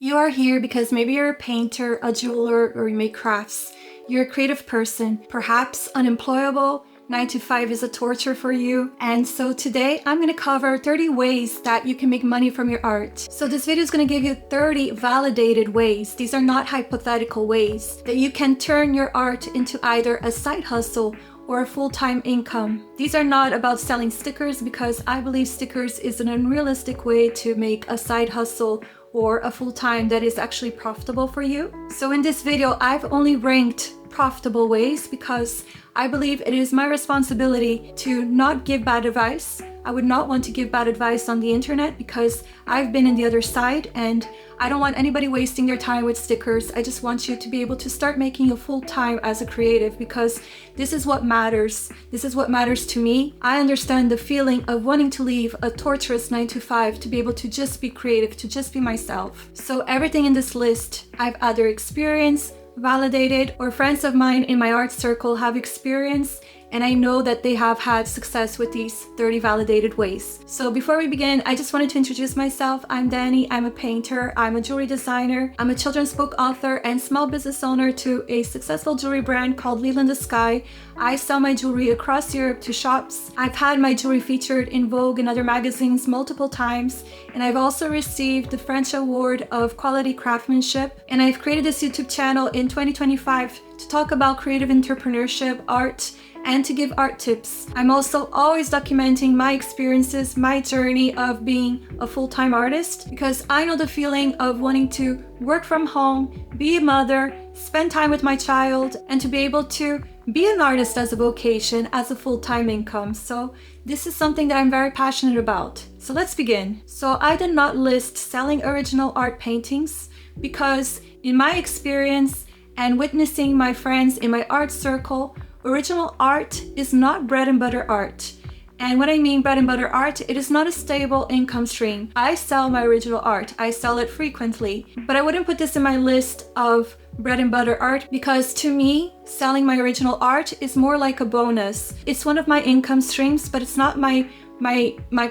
You are here because maybe you're a painter, a jeweler, or you make crafts. You're a creative person, perhaps unemployable. 9 to 5 is a torture for you. And so today I'm going to cover 30 ways that you can make money from your art. So this video is going to give you 30 validated ways. These are not hypothetical ways that you can turn your art into either a side hustle or a full-time income. These are not about selling stickers because I believe stickers is an unrealistic way to make a side hustle or a full-time that is actually profitable for you. So in this video, I've only ranked profitable ways because I believe it is my responsibility to not give bad advice. I would not want to give bad advice on the internet because I've been in the other side and I don't want anybody wasting their time with stickers. I just want you to be able to start making a full-time as a creative because this is what matters. This is what matters to me. I understand the feeling of wanting to leave a torturous 9 to 5 to be able to just be creative, to just be myself. So everything in this list I've either experienced, validated, or friends of mine in my art circle have experienced, and I know that they have had success with these 30 validated ways. So before we begin, I just wanted to introduce myself. I'm Danny, I'm a painter, I'm a jewelry designer, I'm a children's book author and small business owner to a successful jewelry brand called Lila in the Sky. I sell my jewelry across Europe to shops. I've had my jewelry featured in Vogue and other magazines multiple times, and I've also received the French Award of Quality Craftsmanship. And I've created this YouTube channel in 2025 to talk about creative entrepreneurship, art, and to give art tips. I'm also always documenting my experiences, my journey of being a full-time artist, because I know the feeling of wanting to work from home, be a mother, spend time with my child, and to be able to be an artist as a vocation, as a full-time income. So this is something that I'm very passionate about. So let's begin. So I did not list selling original art paintings because in my experience and witnessing my friends in my art circle, original art is not bread and butter art. And what I mean bread and butter art, it is not a stable income stream. I sell my original art. I sell it frequently, but I wouldn't put this in my list of bread and butter art because to me, selling my original art is more like a bonus. It's one of my income streams, but it's not my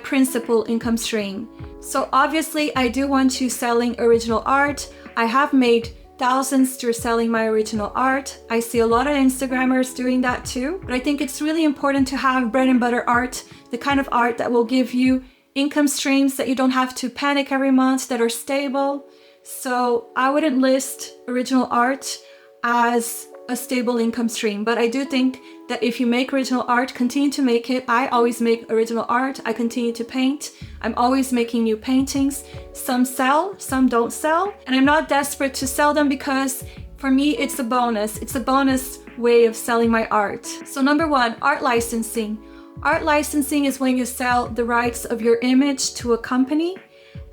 principal income stream. So obviously I do want you selling original art. I have made thousands through selling my original art. I see a lot of Instagrammers doing that too, but I think it's really important to have bread and butter art, the kind of art that will give you income streams that you don't have to panic every month, that are stable. So I wouldn't list original art as a stable income stream, but I do think that if you make original art, continue to make it. I always make original art. I continue to paint. I'm always making new paintings. Some sell, some don't sell, and I'm not desperate to sell them because for me, it's a bonus. It's a bonus way of selling my art. So number one, art licensing. Art licensing is when you sell the rights of your image to a company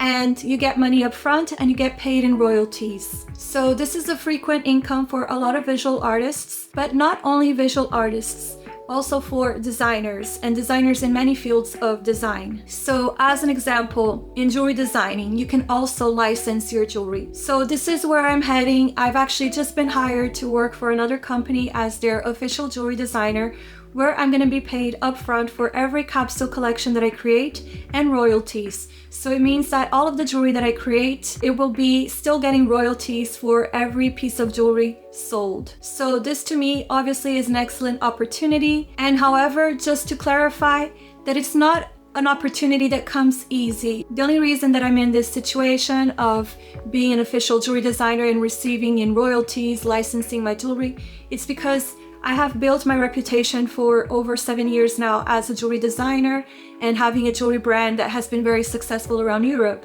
and you get money up front and you get paid in royalties. So this is a frequent income for a lot of visual artists, but not only visual artists, also for designers and designers in many fields of design. So as an example, in jewelry designing, you can also license your jewelry. So this is where I'm heading. I've actually just been hired to work for another company as their official jewelry designer, where I'm going to be paid upfront for every capsule collection that I create and royalties. So it means that all of the jewelry that I create, it will be still getting royalties for every piece of jewelry sold. So this to me obviously is an excellent opportunity. And however, just to clarify that it's not an opportunity that comes easy. The only reason that I'm in this situation of being an official jewelry designer and receiving in royalties, licensing my jewelry, it's because I have built my reputation for over 7 years now as a jewelry designer and having a jewelry brand that has been very successful around Europe.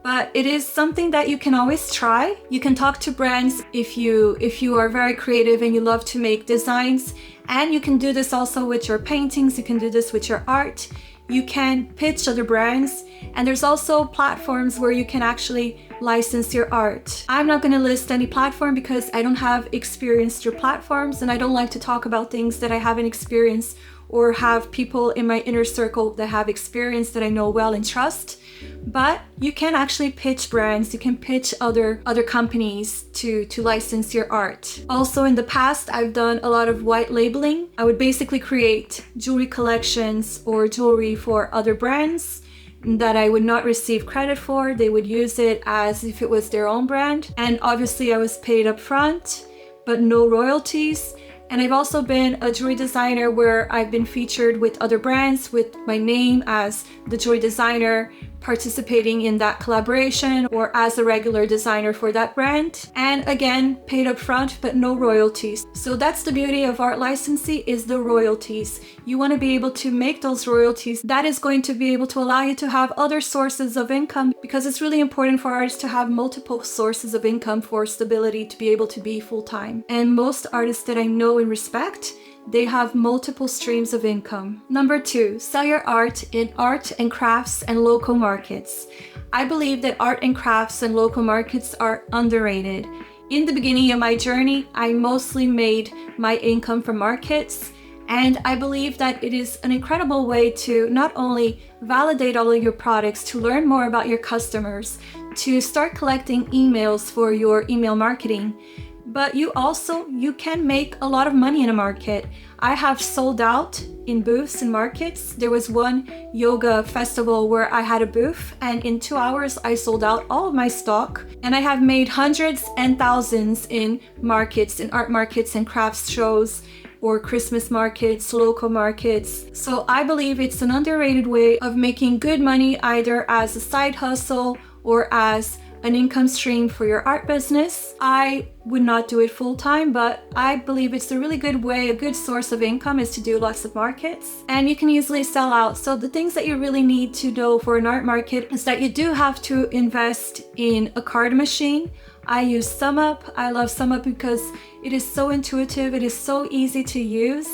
But it is something that you can always try. You can talk to brands if you are very creative and you love to make designs, and you can do this also with your paintings, you can do this with your art. You can pitch other brands, and there's also platforms where you can actually license your art. I'm not going to list any platform because I don't have experience through platforms, and I don't like to talk about things that I haven't experienced or have people in my inner circle that have experience that I know well and trust. But you can actually pitch brands, you can pitch other companies to license your art. Also in the past, I've done a lot of white labeling. I would basically create jewelry collections or jewelry for other brands that I would not receive credit for. They would use it as if it was their own brand. And obviously I was paid up front, but no royalties. And I've also been a jewelry designer where I've been featured with other brands with my name as the jewelry designer, participating in that collaboration, or as a regular designer for that brand. And again, paid up front, but no royalties. So that's the beauty of art licensing, is the royalties. You want to be able to make those royalties. That is going to be able to allow you to have other sources of income, because it's really important for artists to have multiple sources of income for stability, to be able to be full-time. And most artists that I know and respect, they have multiple streams of income. Number 2, sell your art in art and crafts and local markets. I believe that art and crafts and local markets are underrated. In the beginning of my journey, I mostly made my income from markets, and I believe that it is an incredible way to not only validate all of your products, to learn more about your customers, to start collecting emails for your email marketing, but you can make a lot of money in a market. I have sold out in booths and markets. There was one yoga festival where I had a booth, and in 2 hours I sold out all of my stock. And I have made hundreds and thousands in markets, in art markets and crafts shows, or Christmas markets, local markets. So I believe it's an underrated way of making good money, either as a side hustle or as an income stream for your art business. I would not do it full-time, but I believe it's a really good way, a good source of income, is to do lots of markets, and you can easily sell out. So the things that you really need to know for an art market is that you do have to invest in a card machine. I use SumUp. I love SumUp because it is so intuitive, it is so easy to use,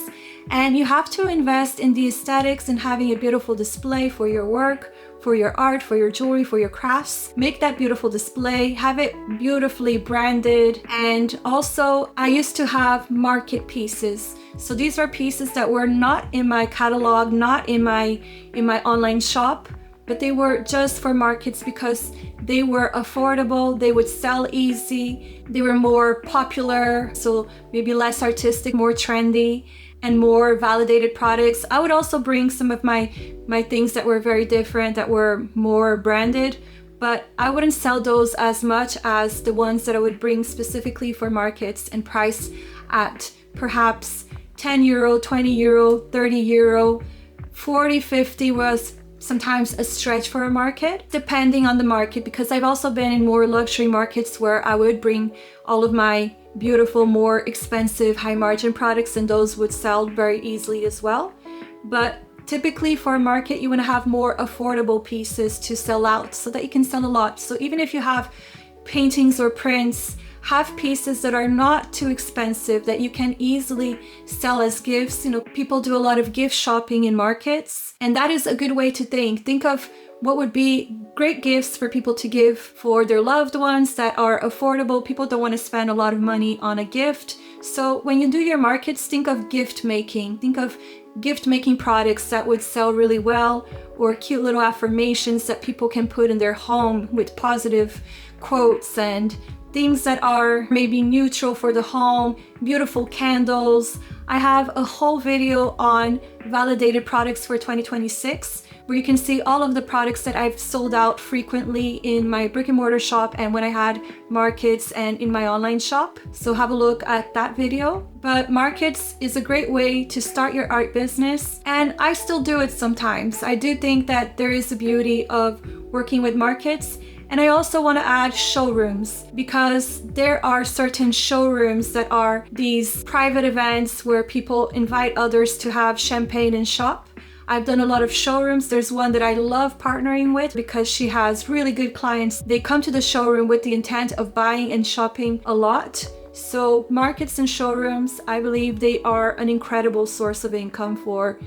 and you have to invest in the aesthetics and having a beautiful display for your work, for your art, for your jewelry, for your crafts. Make that beautiful display, have it beautifully branded. And also, I used to have market pieces. So these are pieces that were not in my catalog, not in my online shop, but they were just for markets because they were affordable, they would sell easy, they were more popular, so maybe less artistic, more trendy, and more validated products. I would also bring some of my things that were very different, that were more branded, but I wouldn't sell those as much as the ones that I would bring specifically for markets and price at perhaps 10 euro, 20 euro, 30 euro, 40, 50 was sometimes a stretch for a market, depending on the market, because I've also been in more luxury markets where I would bring all of my beautiful, more expensive, high margin products, and those would sell very easily as well. But typically for a market, you want to have more affordable pieces to sell out so that you can sell a lot. So even if you have paintings or prints, have pieces that are not too expensive that you can easily sell as gifts. You know, people do a lot of gift shopping in markets, and that is a good way to think. Think of what would be great gifts for people to give for their loved ones that are affordable. People don't want to spend a lot of money on a gift. So when you do your markets, think of gift making. Think of gift making products that would sell really well, or cute little affirmations that people can put in their home with positive quotes, and things that are maybe neutral for the home, beautiful candles. I have a whole video on validated products for 2026 where you can see all of the products that I've sold out frequently in my brick and mortar shop and when I had markets and in my online shop. So have a look at that video. But markets is a great way to start your art business, and I still do it sometimes. I do think that there is a beauty of working with markets. And I also want to add showrooms, because there are certain showrooms that are these private events where people invite others to have champagne and shop. I've done a lot of showrooms. There's one that I love partnering with because she has really good clients. They come to the showroom with the intent of buying and shopping a lot. So markets and showrooms, I believe they are an incredible source of income for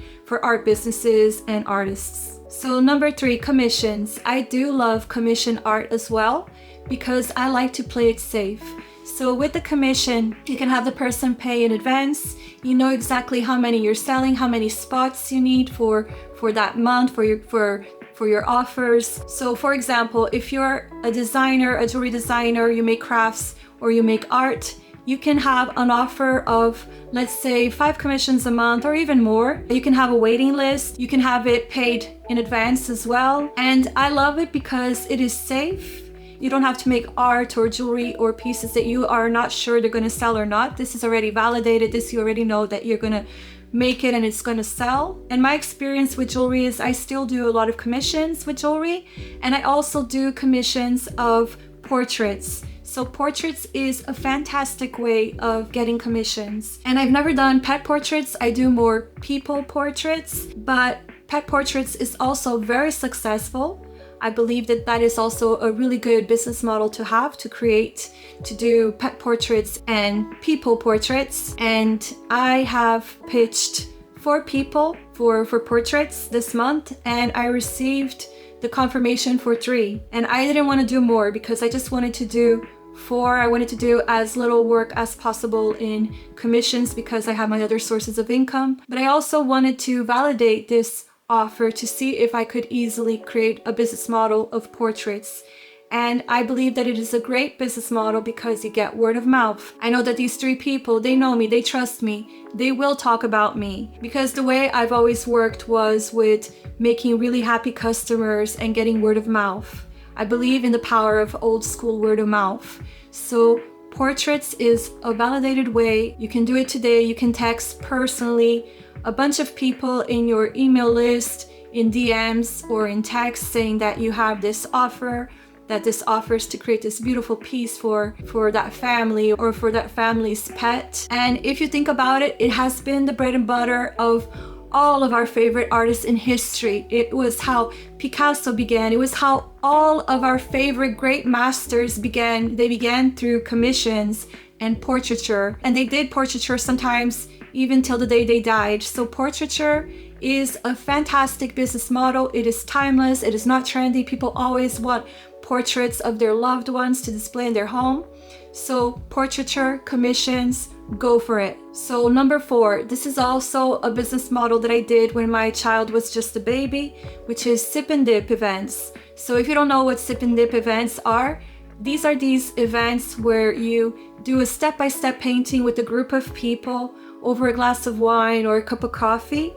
art businesses and artists. So number 3, commissions. I do love commission art as well because I like to play it safe. So with the commission, you can have the person pay in advance. You know exactly how many you're selling, how many spots you need for that month, for your offers. So for example, if you're a designer, a jewelry designer, you make crafts or you make art, you can have an offer of, let's say, 5 commissions a month or even more. You can have a waiting list. You can have it paid in advance as well. And I love it because it is safe. You don't have to make art or jewelry or pieces that you are not sure they're going to sell or not. This is already validated. This you already know that you're going to make it and it's going to sell. And my experience with jewelry is I still do a lot of commissions with jewelry, and I also do commissions of portraits. So portraits is a fantastic way of getting commissions. And I've never done pet portraits. I do more people portraits, but pet portraits is also very successful. I believe that that is also a really good business model to have, to do pet portraits and people portraits. And I have pitched 4 people for portraits this month, and I received the confirmation for 3. And I didn't want to do more because I just wanted to do 4. I wanted to do as little work as possible in commissions because I have my other sources of income. But I also wanted to validate this offer to see if I could easily create a business model of portraits. And I believe that it is a great business model because you get word of mouth. I know that these 3 people, they know me, they trust me, they will talk about me. Because the way I've always worked was with making really happy customers and getting word of mouth. I believe in the power of old school word of mouth. So portraits is a validated way. You can do it today. You can text personally a bunch of people in your email list, in DMs or in text, saying that you have this offer, that this offers to create this beautiful piece for that family or for that family's pet. And if you think about it, it has been the bread and butter of all of our favorite artists in history. It was how Picasso began. It was how all of our favorite great masters began. They began through commissions and portraiture. And they did portraiture sometimes even till the day they died. So portraiture is a fantastic business model. It is timeless. It is not trendy. People always want portraits of their loved ones to display in their home. So portraiture, commissions, go for it. So number 4, this is also a business model that I did when my child was just a baby, which is sip and dip events. So if you don't know what sip and dip events are, these are these events where you do a step-by-step painting with a group of people over a glass of wine or a cup of coffee.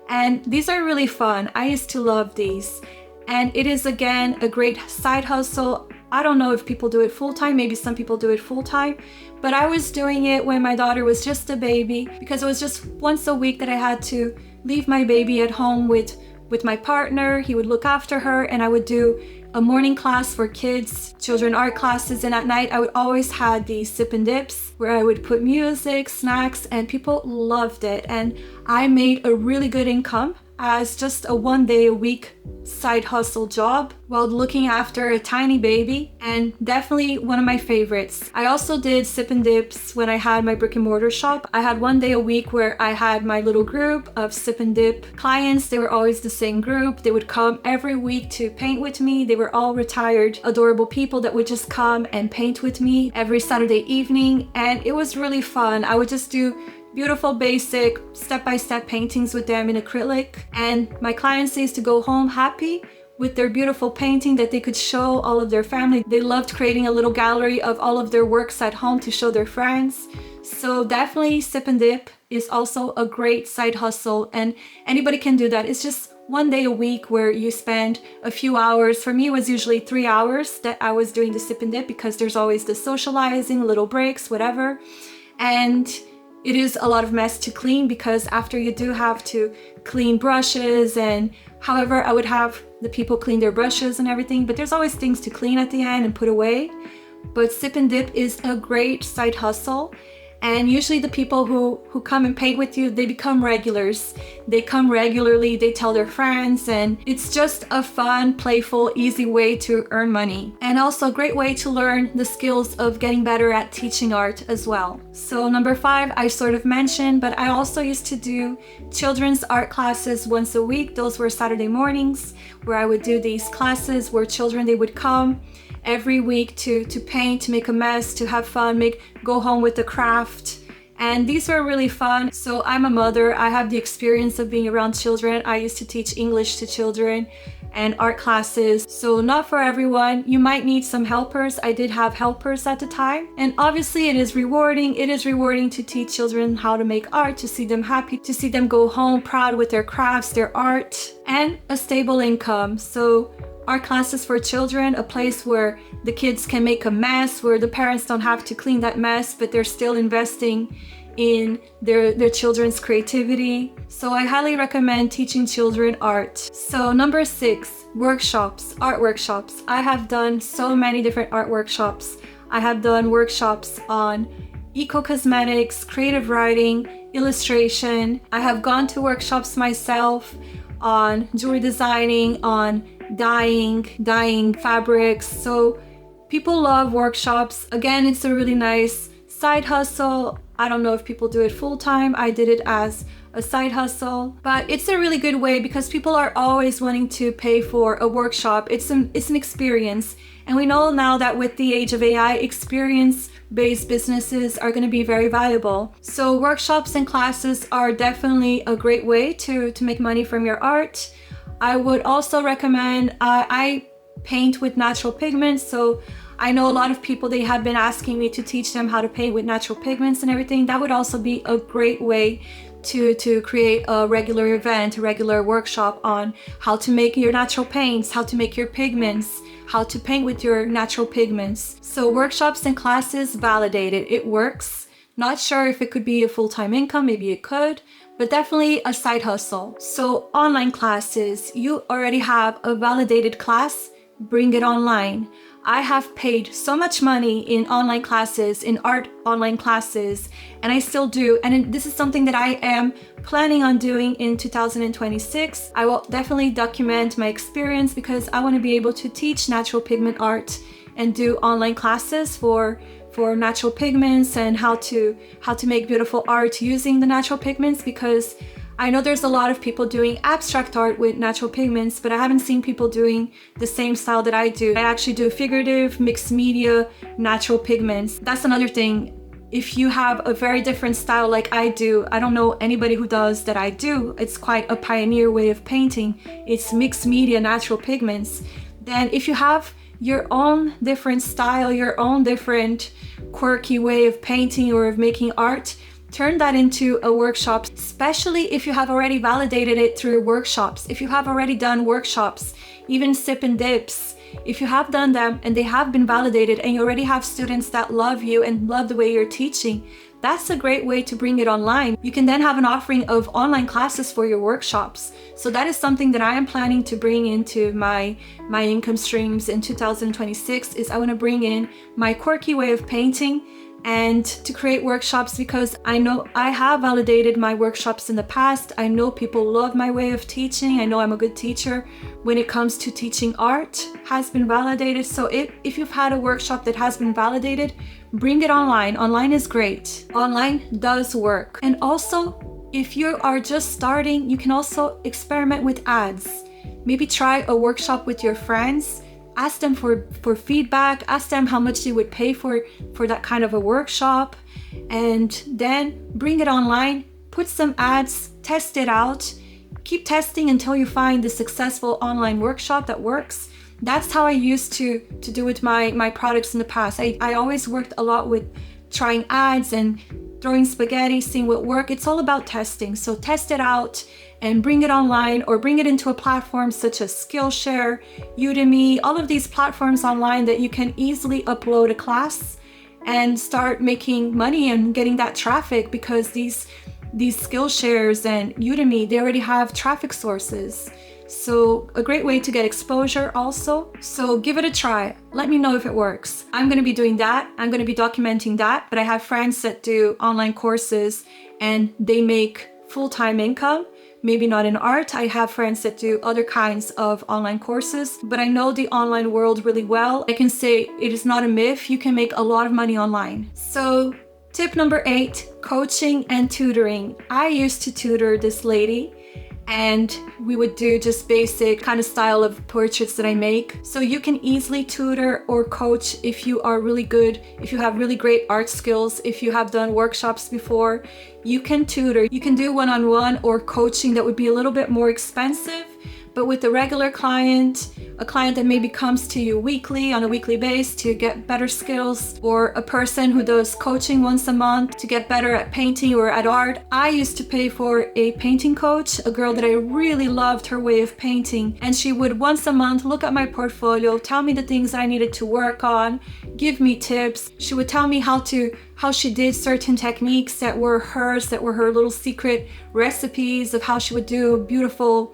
And these are really fun. I used to love these. And it is, again, a great side hustle. I don't know if people do it full-time. Maybe some people do it full-time. But I was doing it when my daughter was just a baby because it was just once a week that I had to leave my baby at home with my partner. He would look after her, and I would do a morning class for kids, children art classes, and at night I would always have these sip and dips where I would put music, snacks, and people loved it. And I made a really good income as just a 1 day a week side hustle job while looking after a tiny baby, and definitely one of my favorites. I also did sip and dips when I had my brick and mortar shop. I had 1 day a week where I had my little group of sip and dip clients. They were always the same group. They would come every week to paint with me. They were all retired, adorable people that would just come and paint with me every Saturday evening, and it was really fun. I would just do beautiful basic step-by-step paintings with them in acrylic, and my clients used to go home happy with their beautiful painting that they could show all of their family. They loved creating a little gallery of all of their works at home to show their friends. So definitely sip and dip is also a great side hustle, and anybody can do that. It's just 1 day a week where you spend a few hours. For me, it was usually 3 hours that I was doing the sip and dip because there's always the socializing, little breaks, whatever. And it is a lot of mess to clean because after you do have to clean brushes, and however I would have the people clean their brushes and everything, but there's always things to clean at the end and put away. But sip and dip is a great side hustle. And usually the people who come and paint with you, they become regulars. They come regularly, they tell their friends, and it's just a fun, playful, easy way to earn money. And also a great way to learn the skills of getting better at teaching art as well. So number 5, I sort of mentioned, but I also used to do children's art classes once a week. Those were Saturday mornings where I would do these classes where children, they would come every week to paint, to make a mess, to have fun, go home with a craft. And these were really fun. So I'm a mother. I have the experience of being around children. I used to teach English to children and art classes. So not for everyone. You might need some helpers. I did have helpers at the time. And obviously it is rewarding. It is rewarding to teach children how to make art, to see them happy, to see them go home proud with their crafts, their art, and a stable income. So art classes for children, a place where the kids can make a mess, where the parents don't have to clean that mess, but they're still investing in their children's creativity. So I highly recommend teaching children art. So number 6, workshops, art workshops. I have done so many different art workshops. I have done workshops on eco-cosmetics, creative writing, illustration. I have gone to workshops myself on jewelry designing, on dyeing fabrics. So people love workshops. Again, it's a really nice side hustle. I don't know if people do it full time. I did it as a side hustle, but it's a really good way because people are always wanting to pay for a workshop. It's an experience. And we know now that with the age of AI, experience-based businesses are going to be very valuable. So workshops and classes are definitely a great way to make money from your art. I would also recommend, I paint with natural pigments. So I know a lot of people, they have been asking me to teach them how to paint with natural pigments and everything. That would also be a great way to create a regular event, a regular workshop on how to make your natural paints, how to make your pigments, how to paint with your natural pigments. So workshops and classes, validated, it works. Not sure if it could be a full-time income, maybe it could, but definitely a side hustle. So online classes, you already have a validated class, bring it online. I have paid so much money in online classes, in art online classes, and I still do. And this is something that I am planning on doing in 2026. I will definitely document my experience because I want to be able to teach natural pigment art and do online classes for natural pigments and how to make beautiful art using the natural pigments, because I know there's a lot of people doing abstract art with natural pigments, but I haven't seen people doing the same style that I do. I actually do figurative, mixed media, natural pigments. That's another thing. If you have a very different style like I do, I don't know anybody who does that I do. It's quite a pioneer way of painting. It's mixed media, natural pigments. Then if you have your own different style, your own different quirky way of painting or of making art, turn that into a workshop, especially if you have already validated it through workshops. If you have already done workshops, even sip and dips, if you have done them and they have been validated and you already have students that love you and love the way you're teaching, that's a great way to bring it online. You can then have an offering of online classes for your workshops. So that is something that I am planning to bring into my income streams in 2026, is I want to bring in my quirky way of painting and to create workshops, because I know I have validated my workshops in the past. I know people love my way of teaching. I know I'm a good teacher when it comes to teaching art, has been validated. So if you've had a workshop that has been validated, bring it online. Online is great. Online does work. And also, if you are just starting, you can also experiment with ads. Maybe try a workshop with your friends. Ask them for feedback, ask them how much they would pay for that kind of a workshop, and then bring it online, put some ads, test it out, keep testing until you find the successful online workshop that works. That's how I used to do with my products in the past. I always worked a lot with trying ads and throwing spaghetti, seeing what worked. It's all about testing. So test it out and bring it online, or bring it into a platform such as Skillshare, Udemy, all of these platforms online that you can easily upload a class and start making money and getting that traffic, because these Skillshares and Udemy, they already have traffic sources. So a great way to get exposure also. So give it a try. Let me know if it works. I'm going to be doing that. I'm going to be documenting that, but I have friends that do online courses and they make full-time income. Maybe not in art. I have friends that do other kinds of online courses, but I know the online world really well. I can say it is not a myth. You can make a lot of money online. So tip number 8, coaching and tutoring. I used to tutor this lady, and we would do just basic kind of style of portraits that I make. So you can easily tutor or coach if you are really good, if you have really great art skills, if you have done workshops before, you can tutor. You can do one-on-one or coaching that would be a little bit more expensive, But with a regular client, a client that maybe comes to you weekly, on a weekly basis to get better skills, or a person who does coaching once a month to get better at painting or at art, I used to pay for a painting coach, a girl that I really loved her way of painting. And she would once a month look at my portfolio, tell me the things I needed to work on, give me tips. She would tell me how she did certain techniques that were hers, that were her little secret recipes of how she would do beautiful,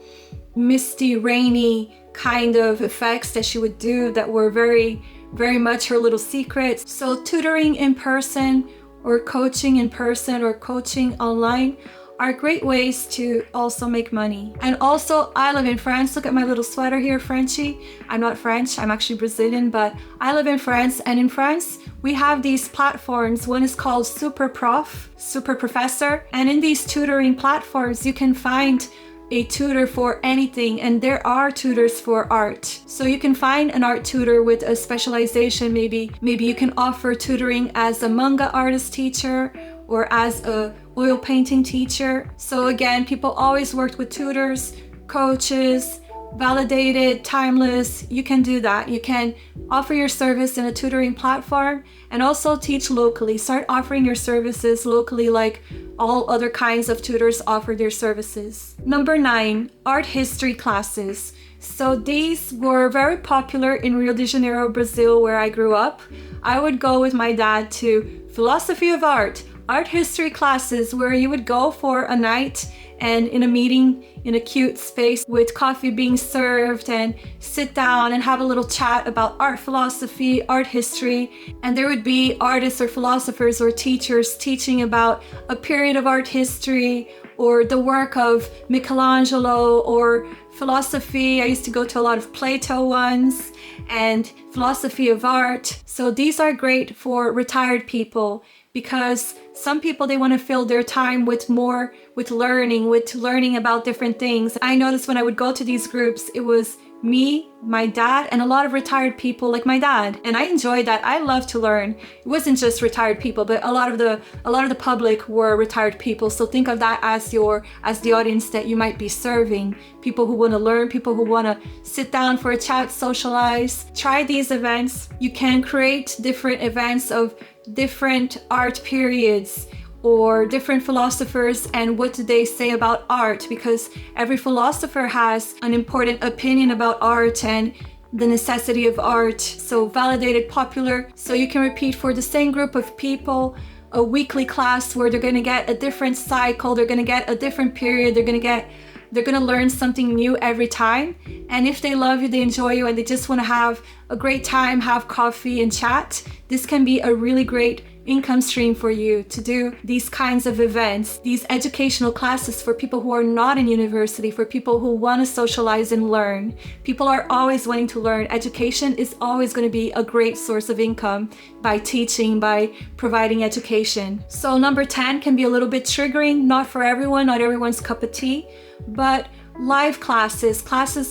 misty, rainy kind of effects that she would do that were very, very much her little secrets. So tutoring in person or coaching in person or coaching online are great ways to also make money. And also, I live in France. Look at my little sweater here, Frenchy. I'm not French, I'm actually Brazilian, but I live in France. And in France, we have these platforms. One is called Super Professor. And in these tutoring platforms, you can find a tutor for anything, and there are tutors for art. So you can find an art tutor with a specialization. Maybe you can offer tutoring as a manga artist teacher or as a oil painting teacher. So again, people always worked with tutors, coaches, validated, timeless. You can do that. You can offer your service in a tutoring platform and also teach locally. Start offering your services locally like all other kinds of tutors offer their services. Number 9, art history classes. So these were very popular in Rio de Janeiro, Brazil, where I grew up. I would go with my dad to philosophy of art history classes where you would go for a night and in a meeting in a cute space with coffee being served and sit down and have a little chat about art philosophy, art history. And there would be artists or philosophers or teachers teaching about a period of art history or the work of Michelangelo or philosophy. I used to go to a lot of Plato ones and philosophy of art. So these are great for retired people because some people, they want to fill their time with learning about different things. I noticed when I would go to these groups, it was me, my dad, and a lot of retired people like my dad. And I enjoyed that. I love to learn. It wasn't just retired people, but a lot of the public were retired people. So think of that as the audience that you might be serving. People who want to learn, people who want to sit down for a chat, socialize. Try these events. You can create different events of different art periods or different philosophers and what do they say about art, because every philosopher has an important opinion about art and the necessity of art. So validated, popular, so you can repeat for the same group of people a weekly class where they're going to get a different cycle, they're going to get a different period, they're going to learn something new every time. And if they love you, they enjoy you, and they just want to have a great time, have coffee and chat, this can be a really great income stream for you to do these kinds of events, these educational classes for people who are not in university, for people who want to socialize and learn. People are always wanting to learn. Education is always going to be a great source of income by teaching, by providing education. So number 10 can be a little bit triggering, not for everyone, not everyone's cup of tea, but live classes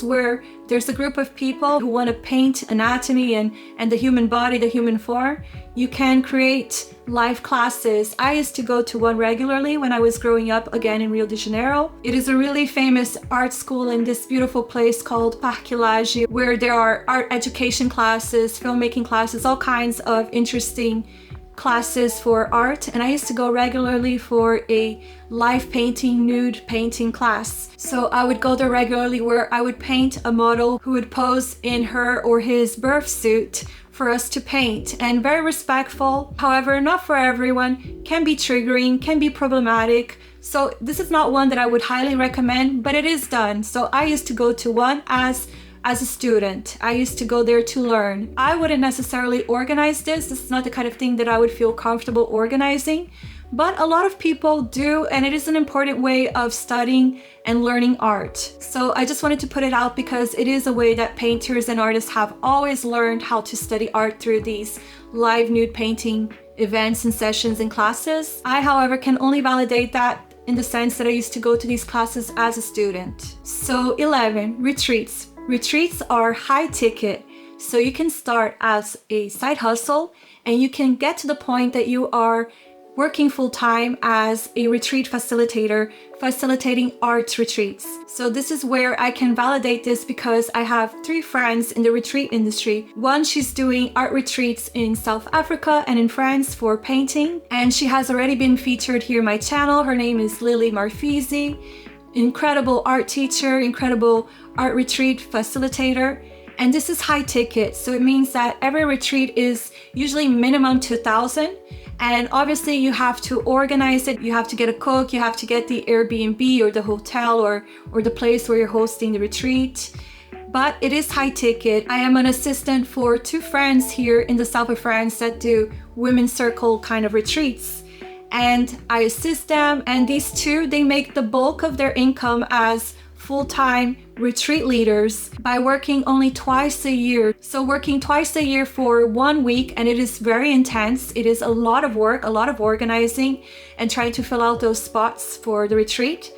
where there's a group of people who want to paint anatomy and the human body, the human form. You can create live classes. I used to go to one regularly when I was growing up, again in Rio de Janeiro. It is a really famous art school in this beautiful place called Parque Lage, where there are art education classes, filmmaking classes, all kinds of interesting classes for art. And I used to go regularly for a live painting, nude painting class. So I would go there regularly where I would paint a model who would pose in her or his birth suit for us to paint, and very respectful. However, not for everyone, can be triggering, can be problematic. So this is not one that I would highly recommend, but it is done. So I used to go to one as a student. I used to go there to learn. I wouldn't necessarily organize this. This is not the kind of thing that I would feel comfortable organizing, but a lot of people do, and it is an important way of studying and learning art. So I just wanted to put it out because it is a way that painters and artists have always learned how to study art through these live nude painting events and sessions and classes. I, however, can only validate that in the sense that I used to go to these classes as a student. So 11, retreats. Retreats are high ticket, so you can start as a side hustle and you can get to the point that you are working full-time as a retreat facilitator, facilitating art retreats. So this is where I can validate this because I have 3 friends in the retreat industry. One, she's doing art retreats in South Africa and in France for painting, and she has already been featured here on my channel. Her name is Lily Marfizi. Incredible art teacher, incredible art retreat facilitator. And this is high ticket, so it means that every retreat is usually minimum 2,000. And obviously you have to organize it, you have to get a cook, you have to get the Airbnb or the hotel or the place where you're hosting the retreat. But it is high ticket. I am an assistant for 2 friends here in the south of France that do women's circle kind of retreats. And I assist them, and these 2, they make the bulk of their income as full-time retreat leaders by working only twice a year. So working twice a year for 1 week, and it is very intense. It is a lot of work, a lot of organizing and trying to fill out those spots for the retreat.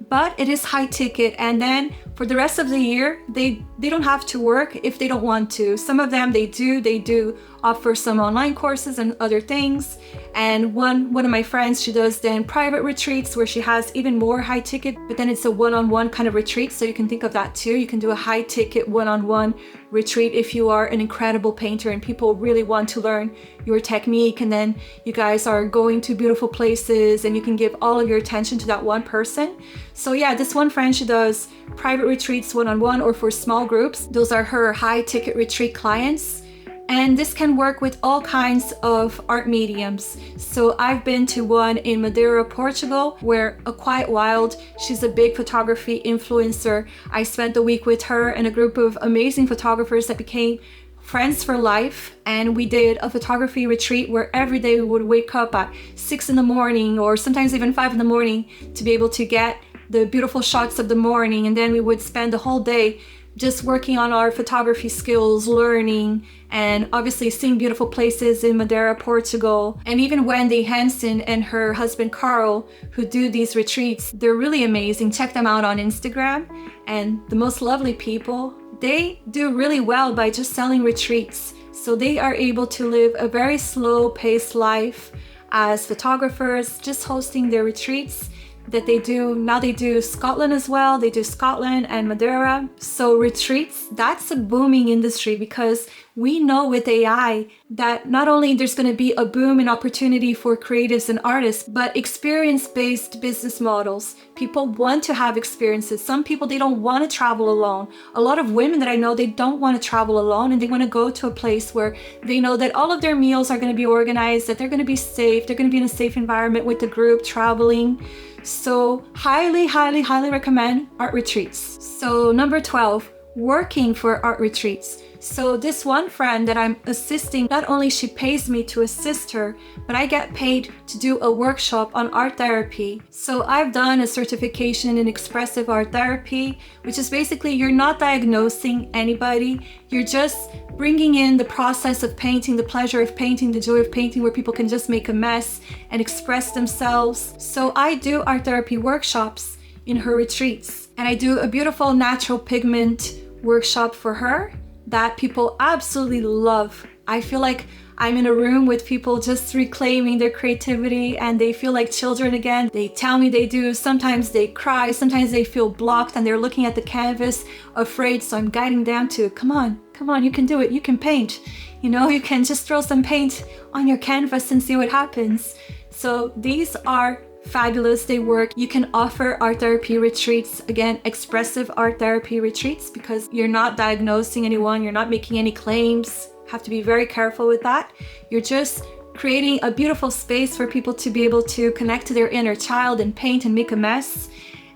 But it is high ticket, and then for the rest of the year they don't have to work if they don't want to. Some of them they do offer some online courses and other things. And one of my friends, she does then private retreats where she has even more high ticket, but then it's a one-on-one kind of retreat. So you can think of that too. You can do a high ticket one-on-one retreat if you are an incredible painter and people really want to learn your technique, and then you guys are going to beautiful places and you can give all of your attention to that one person. So yeah, this one friend, she does private retreats one-on-one or for small groups. Those are her high ticket retreat clients. And this can work with all kinds of art mediums. So I've been to one in Madeira, Portugal, where a Quiet Wild, she's a big photography influencer. I spent the week with her and a group of amazing photographers that became friends for life. And we did a photography retreat where every day we would wake up at 6 in the morning or sometimes even 5 in the morning to be able to get the beautiful shots of the morning. And then we would spend the whole day just working on our photography skills, learning, and obviously seeing beautiful places in Madeira, Portugal. And even Wendy Hansen and her husband Carl, who do these retreats, they're really amazing. Check them out on Instagram. And the most lovely people, they do really well by just selling retreats. So they are able to live a very slow paced life as photographers, just hosting their retreats that they do. Now they do Scotland as well. They do Scotland and Madeira. So retreats, that's a booming industry because we know with AI that not only there's going to be a boom in opportunity for creatives and artists, but experience-based business models. People want to have experiences. Some people, they don't want to travel alone. A lot of women that I know, they don't want to travel alone and they want to go to a place where they know that all of their meals are going to be organized, that they're going to be safe, they're going to be in a safe environment with the group traveling. So highly, highly, highly recommend art retreats. So number 12, working for art retreats. So this one friend that I'm assisting, not only she pays me to assist her, but I get paid to do a workshop on art therapy. So I've done a certification in expressive art therapy, which is basically you're not diagnosing anybody. You're just bringing in the process of painting, the pleasure of painting, the joy of painting, where people can just make a mess and express themselves. So I do art therapy workshops in her retreats, and I do a beautiful natural pigment workshop for her that people absolutely love. I feel like I'm in a room with people just reclaiming their creativity and they feel like children again. They tell me they do. Sometimes they cry, sometimes they feel blocked and they're looking at the canvas afraid. So I'm guiding them to, come on, you can do it. You can paint. You know, you can just throw some paint on your canvas and see what happens. So these are fabulous. They work. You can offer art therapy retreats, again, expressive art therapy retreats, because you're not diagnosing anyone, you're not making any claims. Have to be very careful with that. You're just creating a beautiful space for people to be able to connect to their inner child and paint and make a mess.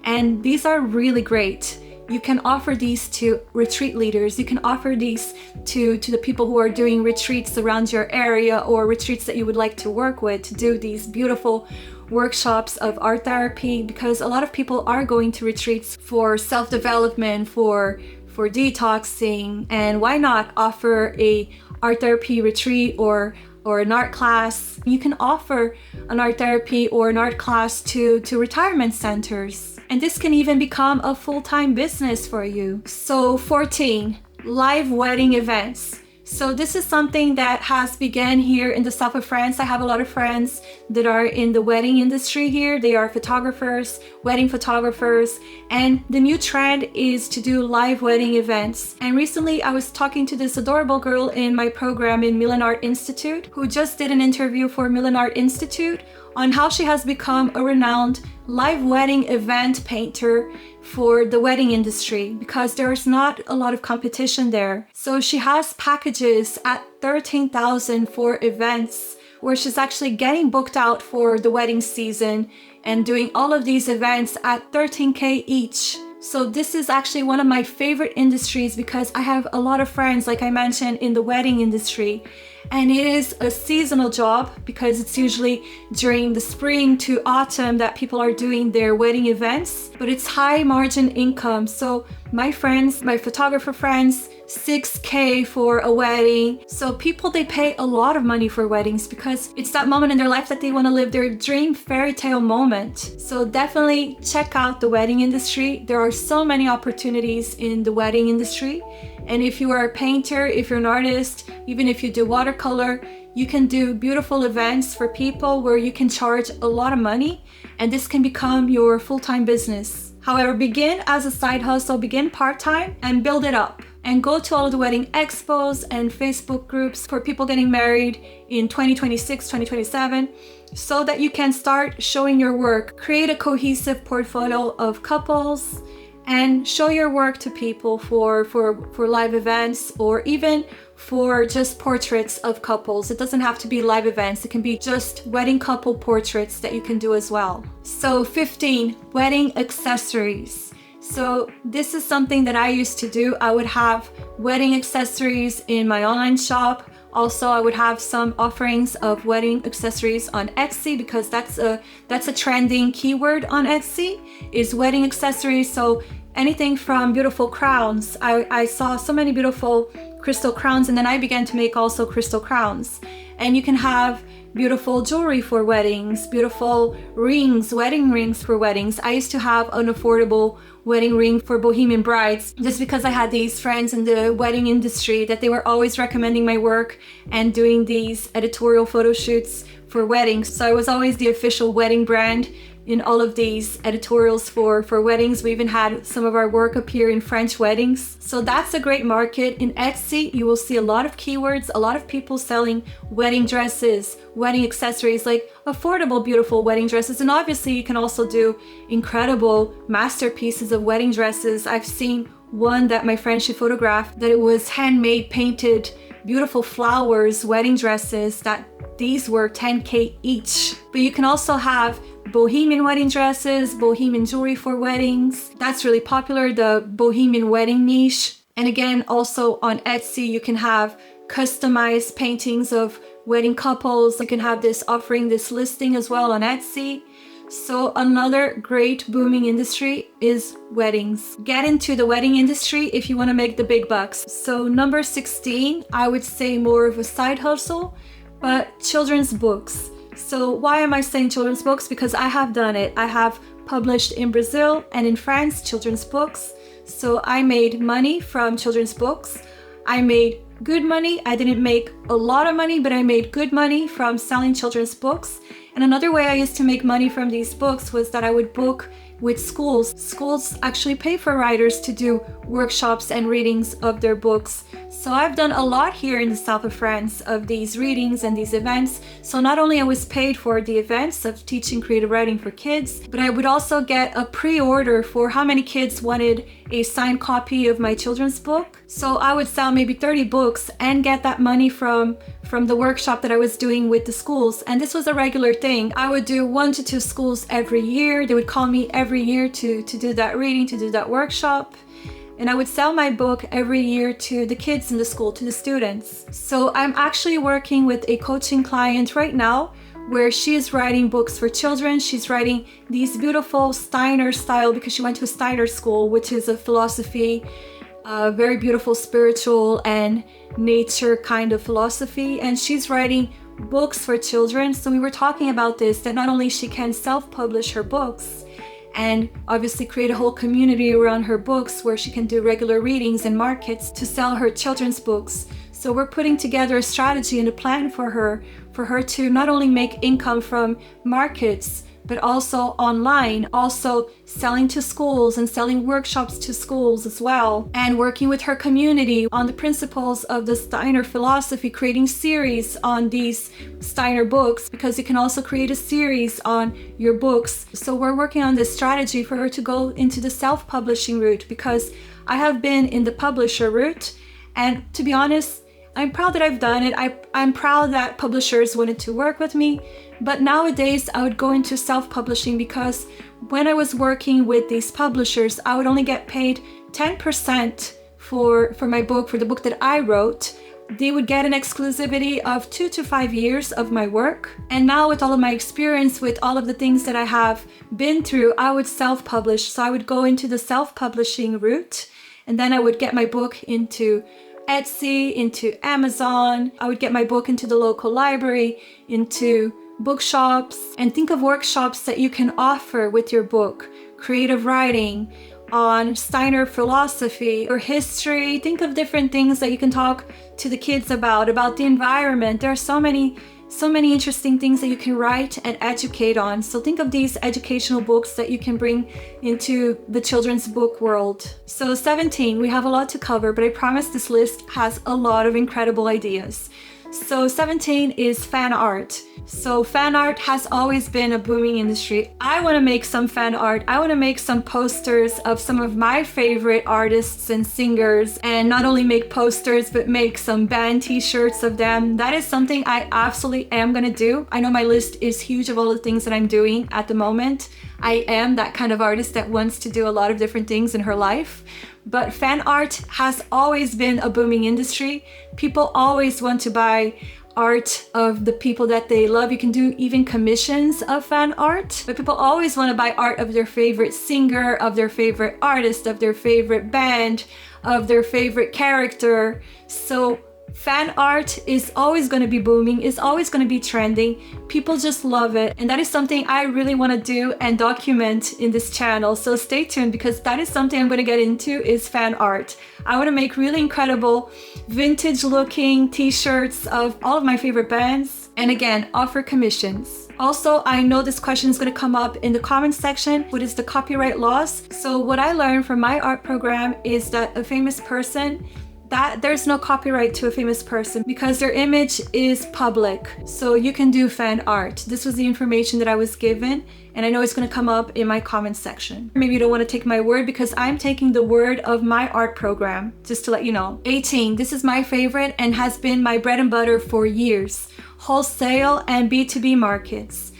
And these are really great. You can offer these to retreat leaders. You can offer these to the people who are doing retreats around your area or retreats that you would like to work with, to do these beautiful workshops of art therapy, because a lot of people are going to retreats for self-development, for detoxing, and why not offer a art therapy retreat or an art class? You can offer an art therapy or an art class to retirement centers, and this can even become a full-time business for you. So 14, live wedding events. So this is something that has begun here in the south of France. I have a lot of friends that are in the wedding industry here. They are photographers, wedding photographers, and the new trend is to do live wedding events. And recently I was talking to this adorable girl in my program in Milan Art Institute who just did an interview for Milan Art Institute on how she has become a renowned live wedding event painter for the wedding industry because there's not a lot of competition there. So she has packages at 13,000 for events where she's actually getting booked out for the wedding season and doing all of these events at 13K each. So this is actually one of my favorite industries because I have a lot of friends, like I mentioned, in the wedding industry. And it is a seasonal job because it's usually during the spring to autumn that people are doing their wedding events, but it's high margin income. So my friends, my photographer friends, 6K for a wedding. So people, they pay a lot of money for weddings because it's that moment in their life that they want to live their dream fairy tale moment. So definitely check out the wedding industry. There are so many opportunities in the wedding industry. And if you are a painter, if you're an artist, even if you do watercolor, you can do beautiful events for people where you can charge a lot of money, and this can become your full-time business. However, begin as a side hustle, begin part-time and build it up. And go to all of the wedding expos and Facebook groups for people getting married in 2026, 2027, so that you can start showing your work. Create a cohesive portfolio of couples and show your work to people for live events or even for just portraits of couples. It doesn't have to be live events. It can be just wedding couple portraits that you can do as well. So 15, wedding accessories. So this is something that I used to do. I would have wedding accessories in my online shop. Also, I would have some offerings of wedding accessories on Etsy because that's a trending keyword on Etsy is wedding accessories. So anything from beautiful crowns. I saw so many beautiful crystal crowns, and then I began to make also crystal crowns. And you can have beautiful jewelry for weddings, beautiful rings, wedding rings for weddings. I used to have an affordable wedding ring for bohemian brides just because I had these friends in the wedding industry that they were always recommending my work and doing these editorial photo shoots for weddings. So I was always the official wedding brand in all of these editorials for weddings. We even had some of our work appear in French weddings. So that's a great market. In Etsy, you will see a lot of keywords, a lot of people selling wedding dresses, wedding accessories, like affordable, beautiful wedding dresses. And obviously you can also do incredible masterpieces of wedding dresses. I've seen one that my friend, she photographed, that it was handmade, painted, beautiful flowers, wedding dresses, that these were 10K each. But you can also have bohemian wedding dresses, bohemian jewelry for weddings. That's really popular, the bohemian wedding niche. And again, also on Etsy, you can have customized paintings of wedding couples. You can have this offering, this listing as well on Etsy. So another great booming industry is weddings. Get into the wedding industry if you want to make the big bucks. So number 16, I would say more of a side hustle, but children's books. So why am I saying children's books? Because I have done it. I have published in Brazil and in France children's books. So I made money from children's books. I made good money. I didn't make a lot of money, but I made good money from selling children's books. And another way I used to make money from these books was that I would book with schools. Schools actually pay for writers to do workshops and readings of their books. So I've done a lot here in the south of France of these readings and these events. So not only I was paid for the events of teaching creative writing for kids, but I would also get a pre-order for how many kids wanted a signed copy of my children's book. So I would sell maybe 30 books and get that money from the workshop that I was doing with the schools. And this was a regular thing. I would do 1 to 2 schools every year. They would call me every year to do that reading, to do that workshop. And I would sell my book every year to the kids in the school, to the students. So I'm actually working with a coaching client right now where she is writing books for children. She's writing these beautiful Steiner style, because she went to a Steiner school, which is a philosophy, very beautiful spiritual and nature kind of philosophy. And she's writing books for children. So we were talking about this, that not only she can self-publish her books and obviously create a whole community around her books where she can do regular readings and markets to sell her children's books. So we're putting together a strategy and a plan for her to not only make income from markets, but also online, also selling to schools and selling workshops to schools as well, and working with her community on the principles of the Steiner philosophy, creating series on these Steiner books, because you can also create a series on your books. So we're working on this strategy for her to go into the self-publishing route, because I have been in the publisher route, and to be honest, I'm proud that I've done it. I'm proud that publishers wanted to work with me, but nowadays I would go into self-publishing, because when I was working with these publishers, I would only get paid 10% for my book, for the book that I wrote. They would get an exclusivity of 2 to 5 years of my work. And now with all of my experience, with all of the things that I have been through, I would self-publish. So I would go into the self-publishing route, and then I would get my book into Etsy, into Amazon. I would get my book into the local library, into bookshops, and think of workshops that you can offer with your book. Creative writing on Steiner philosophy or history. Think of different things that you can talk to the kids about the environment. There are so many interesting things that you can write and educate on. So think of these educational books that you can bring into the children's book world. So 17, we have a lot to cover, but I promise this list has a lot of incredible ideas. So 17 is fan art. So fan art has always been a booming industry. I want to make some fan art. I want to make some posters of some of my favorite artists and singers, and not only make posters, but make some band t-shirts of them. That is something I absolutely am going to do. I know my list is huge of all the things that I'm doing at the moment. I am that kind of artist that wants to do a lot of different things in her life. But fan art has always been a booming industry. People always want to buy art of the people that they love. You can do even commissions of fan art, but people always want to buy art of their favorite singer, of their favorite artist, of their favorite band, of their favorite character. So fan art is always going to be booming, is always going to be trending. People just love it. And that is something I really want to do and document in this channel. So stay tuned, because that is something I'm going to get into, is fan art. I want to make really incredible vintage looking t-shirts of all of my favorite bands. And again, offer commissions. Also, I know this question is going to come up in the comments section. What is the copyright laws? So what I learned from my art program is that a famous person, that there's no copyright to a famous person, because their image is public. So you can do fan art. This was the information that I was given, and I know it's going to come up in my comments section. Maybe you don't want to take my word, because I'm taking the word of my art program, just to let you know. 18, this is my favorite and has been my bread and butter for years. Wholesale and B2B markets.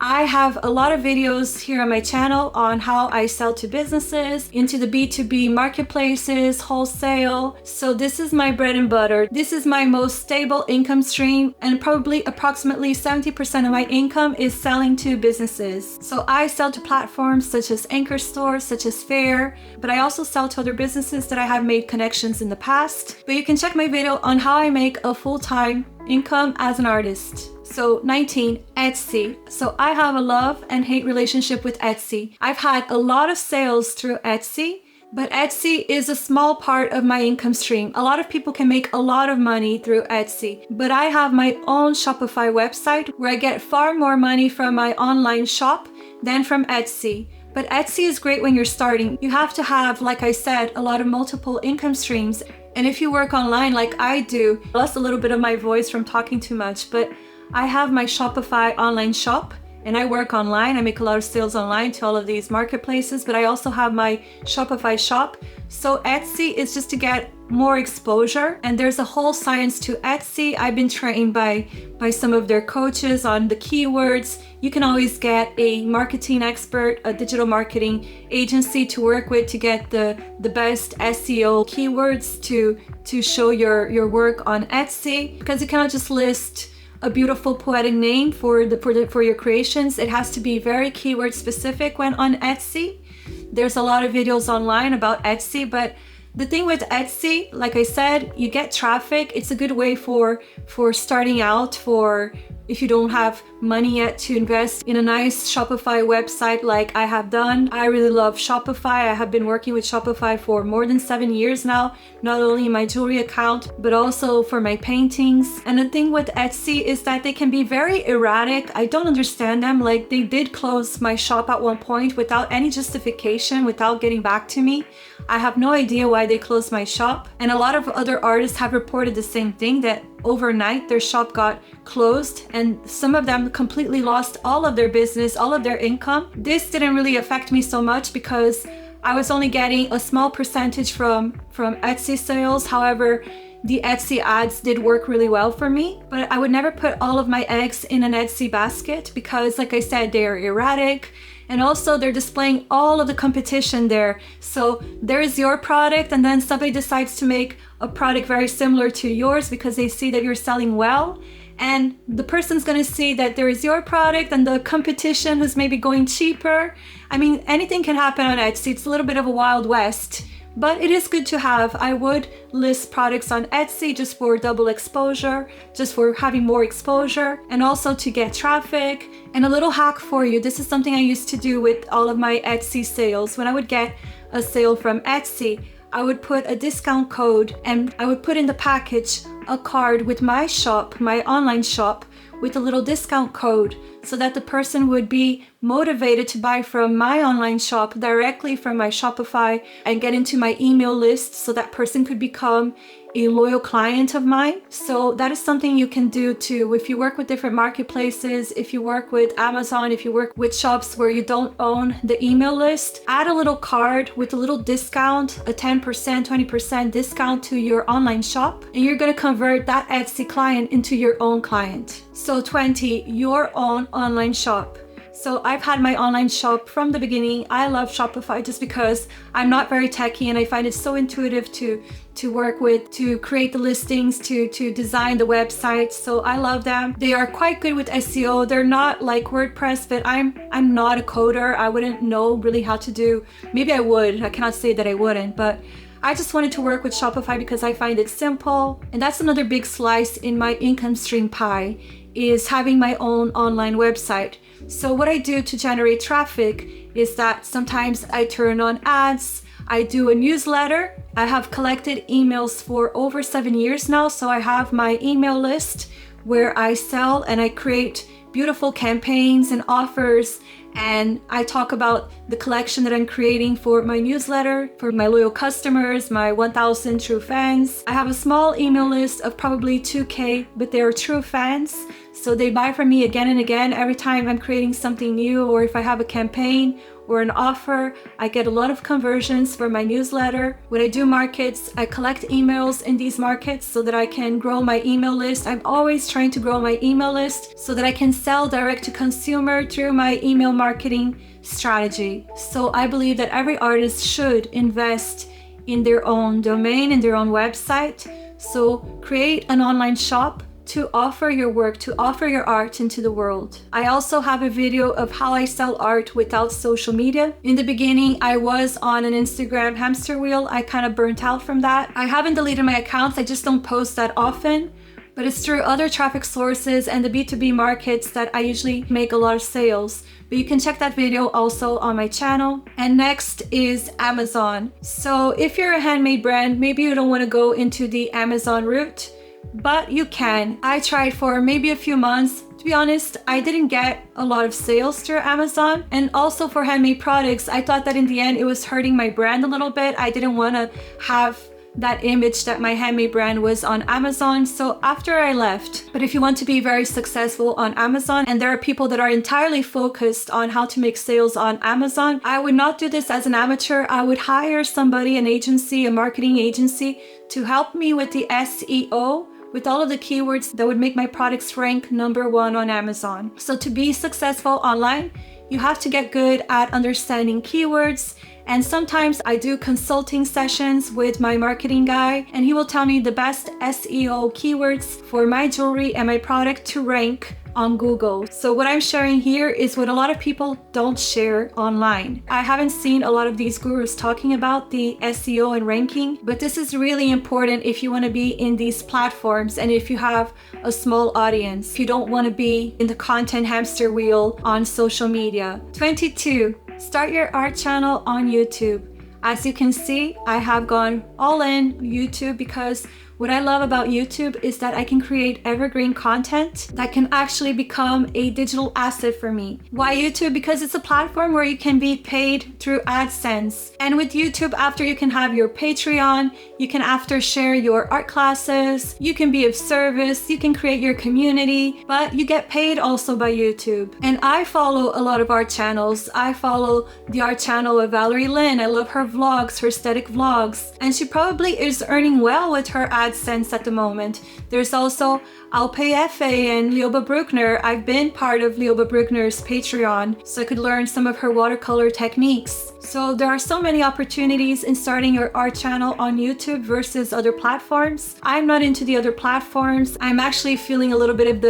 I have a lot of videos here on my channel on how I sell to businesses, into the B2B marketplaces, wholesale. So this is my bread and butter. This is my most stable income stream, and probably approximately 70% of my income is selling to businesses. So I sell to platforms such as Anchor stores, such as Fair, but I also sell to other businesses that I have made connections in the past. But you can check my video on how I make a full-time income as an artist. So 19, Etsy. So I have a love and hate relationship with Etsy. I've had a lot of sales through Etsy, but Etsy is a small part of my income stream. A lot of people can make a lot of money through Etsy, but I have my own Shopify website where I get far more money from my online shop than from Etsy. But Etsy is great when you're starting. You have to have, like I said, a lot of multiple income streams. And if you work online like I do, I lost a little bit of my voice from talking too much, but I have my Shopify online shop and I work online. I make a lot of sales online to all of these marketplaces, but I also have my Shopify shop. So Etsy is just to get more exposure, and there's a whole science to Etsy. I've been trained by some of their coaches on the keywords. You can always get a marketing expert, a digital marketing agency to work with to get the best SEO keywords to show your work on Etsy, because you cannot just list a beautiful poetic name for your creations. It has to be very keyword specific when on Etsy. There's a lot of videos online about Etsy, but the thing with Etsy, like I said, you get traffic. It's a good way for starting out, for if you don't have money yet to invest in a nice Shopify website like I have done. I really love Shopify. I have been working with Shopify for more than 7 years now, not only in my jewelry account, but also for my paintings. And the thing with Etsy is that they can be very erratic. I don't understand them. Like, they did close my shop at one point without any justification, without getting back to me. I have no idea why they closed my shop. And a lot of other artists have reported the same thing, that overnight their shop got closed and some of them completely lost all of their business, all of their income. This didn't really affect me so much because I was only getting a small percentage from Etsy sales. However, the Etsy ads did work really well for me, but I would never put all of my eggs in an Etsy basket because, like I said, they're erratic. And also they're displaying all of the competition there. So there's your product and then somebody decides to make a product very similar to yours because they see that you're selling well. And the person's gonna see that there is your product and the competition who's maybe going cheaper. I mean, anything can happen on Etsy. It's a little bit of a wild west, but it is good to have. I would list products on Etsy just for double exposure, just for having more exposure, and also to get traffic. And a little hack for you, this is something I used to do with all of my Etsy sales. When I would get a sale from Etsy, I would put a discount code and I would put in the package a card with my shop, my online shop, with a little discount code so that the person would be motivated to buy from my online shop directly from my Shopify and get into my email list so that person could become a loyal client of mine. So that is something you can do too. If you work with different marketplaces, if you work with Amazon, if you work with shops where you don't own the email list, add a little card with a little discount, a 10%, 20% discount to your online shop, and you're going to convert that Etsy client into your own client. So 20, your own online shop. So I've had my online shop from the beginning. I love Shopify just because I'm not very techy and I find it so intuitive to work with, to create the listings, to design the website. So I love them. They are quite good with SEO. They're not like WordPress, but I'm not a coder. I wouldn't know really how to do. Maybe I would. I cannot say that I wouldn't, but I just wanted to work with Shopify because I find it simple. And that's another big slice in my income stream pie, is having my own online website. So what I do to generate traffic is that sometimes I turn on ads, I do a newsletter. I have collected emails for over 7 years now, so I have my email list where I sell and I create beautiful campaigns and offers, and I talk about the collection that I'm creating for my newsletter, for my loyal customers, my 1,000 true fans. I have a small email list of probably 2K, but they're true fans. So they buy from me again and again every time I'm creating something new, or if I have a campaign or an offer. I get a lot of conversions for my newsletter. When I do markets, I collect emails in these markets so that I can grow my email list. I'm always trying to grow my email list so that I can sell direct to consumer through my email marketing strategy. So I believe that every artist should invest in their own domain, in their own website. So create an online shop to offer your work, to offer your art into the world. I also have a video of how I sell art without social media. In the beginning, I was on an Instagram hamster wheel. I kind of burnt out from that. I haven't deleted my accounts. I just don't post that often, but it's through other traffic sources and the B2B markets that I usually make a lot of sales. But you can check that video also on my channel. And next is Amazon. So if you're a handmade brand, maybe you don't want to go into the Amazon route, but you can. I tried for maybe a few months. To be honest, I didn't get a lot of sales through Amazon. And also for handmade products, I thought that in the end it was hurting my brand a little bit. I didn't want to have that image that my handmade brand was on Amazon. So after I left. But if you want to be very successful on Amazon, and there are people that are entirely focused on how to make sales on Amazon, I would not do this as an amateur. I would hire somebody, an agency, a marketing agency, to help me with the SEO, with all of the keywords that would make my products rank #1 on Amazon. So to be successful online, you have to get good at understanding keywords. And sometimes I do consulting sessions with my marketing guy, and he will tell me the best SEO keywords for my jewelry and my product to rank on Google. So what I'm sharing here is what a lot of people don't share online. I haven't seen a lot of these gurus talking about the SEO and ranking, but this is really important if you want to be in these platforms and if you have a small audience, if you don't want to be in the content hamster wheel on social media. 22, start your art channel on YouTube. As you can see, I have gone all in YouTube because what I love about YouTube is that I can create evergreen content that can actually become a digital asset for me. Why YouTube? Because it's a platform where you can be paid through AdSense. And with YouTube, after you can have your Patreon, you can after share your art classes, you can be of service, you can create your community, but you get paid also by YouTube. And I follow a lot of art channels. I follow the art channel of Valerie Lynn. I love her vlogs, her aesthetic vlogs. And she probably is earning well with her AdSense at the moment. There's also Alpe Efe and Lioba Bruckner. I've been part of Lioba Bruckner's Patreon, so I could learn some of her watercolor techniques. So there are so many opportunities in starting your art channel on YouTube versus other platforms. I'm not into the other platforms. I'm actually feeling a little bit of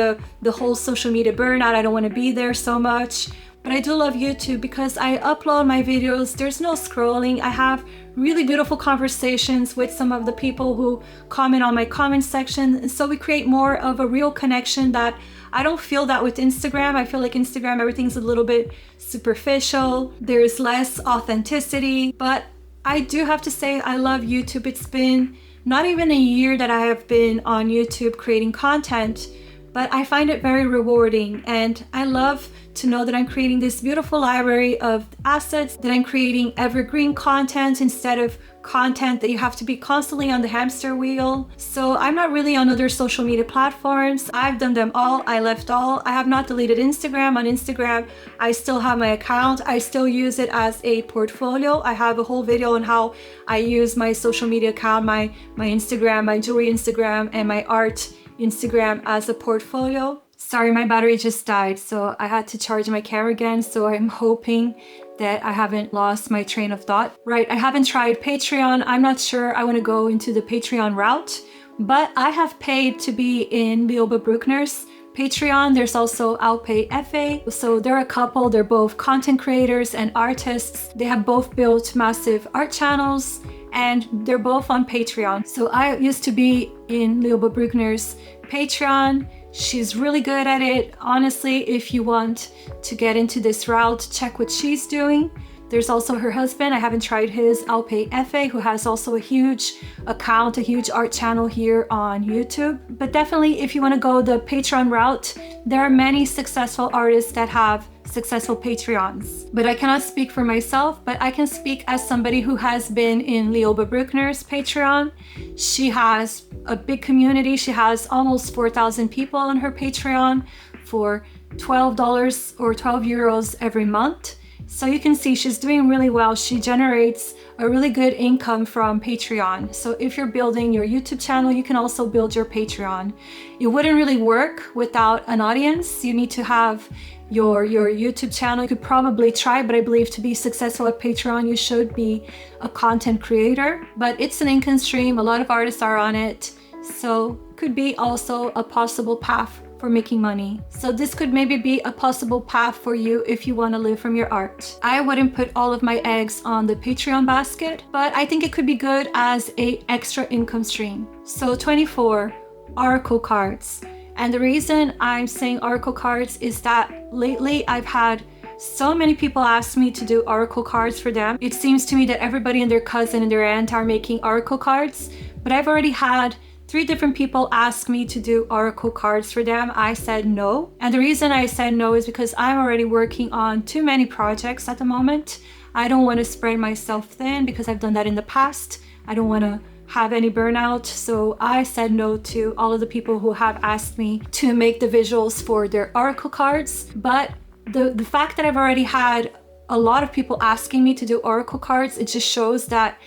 the whole social media burnout. I don't want to be there so much. But I do love YouTube because I upload my videos. There's no scrolling. I have really beautiful conversations with some of the people who comment on my comment section. And so we create more of a real connection that I don't feel that with Instagram. I feel like Instagram, everything's a little bit superficial. There's less authenticity. But I do have to say I love YouTube. It's been not even a year that I have been on YouTube creating content, but I find it very rewarding. And I love to know that I'm creating this beautiful library of assets, that I'm creating evergreen content instead of content that you have to be constantly on the hamster wheel. So I'm not really on other social media platforms. I've done them all. I left all. I have not deleted Instagram. On Instagram, I still have my account. I still use it as a portfolio. I have a whole video on how I use my social media account, my Instagram, my jewelry Instagram, and my art Instagram as a portfolio. Sorry, my battery just died, so I had to charge my camera again, so I'm hoping that I haven't lost my train of thought. Right, I haven't tried Patreon. I'm not sure I want to go into the Patreon route, but I have paid to be in Lioba Bruckner's Patreon. There's also Alpe Efe. So they're a couple. They're both content creators and artists. They have both built massive art channels and they're both on Patreon. So I used to be in Lioba Bruckner's Patreon. She's really good at it. Honestly, if you want to get into this route, check what she's doing. There's also her husband. I haven't tried his, Alpe Efe, who has also a huge account, a huge art channel here on YouTube. But definitely, if you want to go the Patreon route, there are many successful artists that have successful Patreons. But I cannot speak for myself, but I can speak as somebody who has been in Lioba Bruckner's Patreon. She has a big community. She has almost 4,000 people on her Patreon for $12 or 12 euros every month. So you can see she's doing really well. She generates a really good income from Patreon. So if you're building your YouTube channel, you can also build your Patreon. It wouldn't really work without an audience. You need to have your YouTube channel. You could probably try, but I believe to be successful at Patreon, you should be a content creator. But it's an income stream. A lot of artists are on it. So could be also a possible path for making money. So this could maybe be a possible path for you if you want to live from your art. I wouldn't put all of my eggs on the Patreon basket, but I think it could be good as an extra income stream. So 24, oracle cards. And the reason I'm saying oracle cards is that lately I've had so many people ask me to do oracle cards for them. It seems to me that everybody and their cousin and their aunt are making oracle cards, but I've already had 3 different people ask me to do oracle cards for them. I said no. And the reason I said no is because I'm already working on too many projects at the moment. I don't want to spread myself thin because I've done that in the past. I don't want to have any burnout. So I said no to all of the people who have asked me to make the visuals for their oracle cards. But the fact that I've already had a lot of people asking me to do oracle cards, it just shows that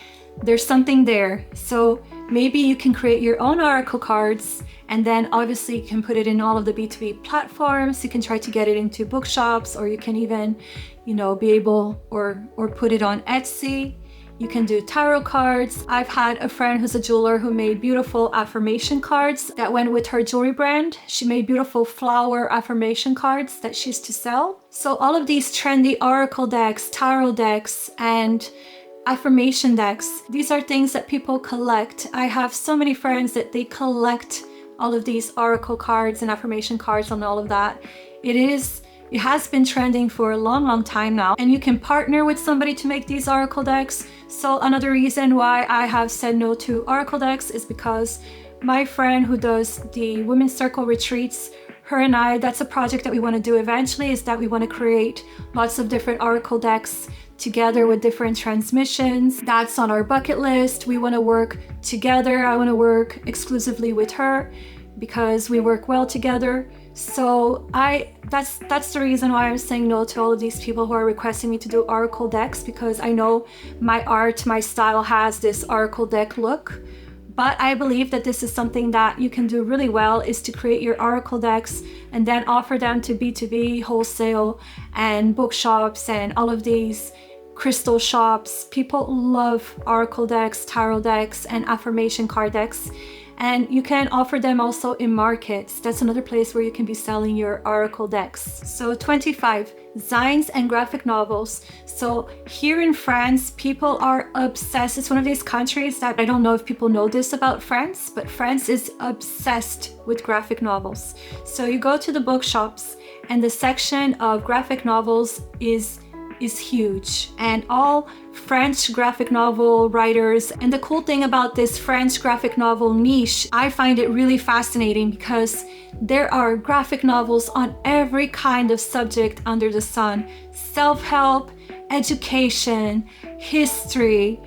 there's something there. So maybe you can create your own oracle cards and then obviously you can put it in all of the B2B platforms. You can try to get it into bookshops, or you can even, be able or put it on Etsy. You can do tarot cards. I've had a friend who's a jeweler who made beautiful affirmation cards that went with her jewelry brand. She made beautiful flower affirmation cards that she used to sell. So all of these trendy oracle decks, tarot decks, and affirmation decks, these are things that people collect. I have so many friends that they collect all of these oracle cards and affirmation cards and all of that. It has been trending for a long time now, and you can partner with somebody to make these oracle decks. So another reason why I have said no to oracle decks is because my friend who does the Women's Circle retreats, her and I, that's a project that we want to do eventually, is that we want to create lots of different oracle decks together with different transmissions. That's on our bucket list. We want to work together. I want to work exclusively with her because we work well together. So that's the reason why I'm saying no to all of these people who are requesting me to do oracle decks, because I know my art, my style has this oracle deck look. But I believe that this is something that you can do really well, is to create your oracle decks and then offer them to B2B, wholesale, and bookshops and all of these crystal shops. People love oracle decks, tarot decks, and affirmation card decks. And you can offer them also in markets. That's another place where you can be selling your oracle decks. So 25, zines and graphic novels. So here in France, people are obsessed. It's one of these countries that I don't know if people know this about France, but France is obsessed with graphic novels. So you go to the bookshops and the section of graphic novels is huge, and all French graphic novel writers. And the cool thing about this French graphic novel niche, I find it really fascinating because there are graphic novels on every kind of subject under the sun: self-help, education, history,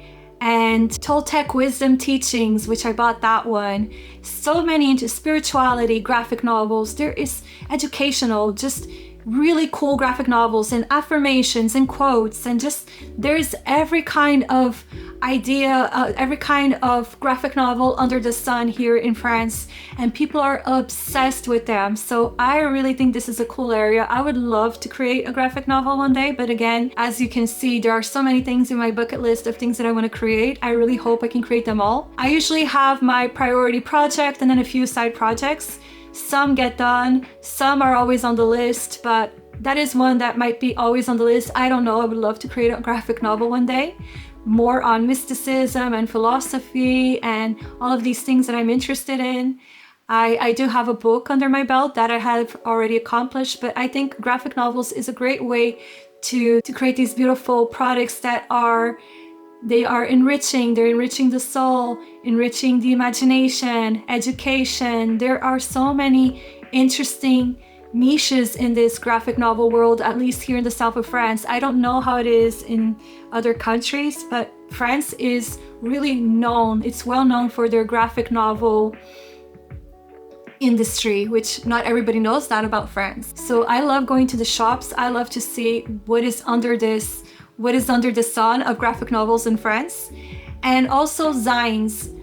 and Toltec wisdom teachings, which I bought that one. So many into spirituality graphic novels. There is educational, just really cool graphic novels and affirmations and quotes, and just there's every kind of idea, every kind of graphic novel under the sun here in France, and people are obsessed with them. So I really think this is a cool area. I would love to create a graphic novel one day, but again, as you can see, there are so many things in my bucket list of things that I want to create. I really hope I can create them all. I usually have my priority project and then a few side projects. Some get done, some are always on the list, but that is one that might be always on the list. I don't know, I would love to create a graphic novel one day, more on mysticism and philosophy and all of these things that I'm interested in. I do have a book under my belt that I have already accomplished, but I think graphic novels is a great way to create these beautiful products that are enriching. They're enriching the soul, enriching the imagination, education. There are so many interesting niches in this graphic novel world, at least here in the south of France. I don't know how it is in other countries, but France is really known. It's well known for their graphic novel industry, which not everybody knows that about France. So I love going to the shops. I love to see what is under the sun of graphic novels in France. And also zines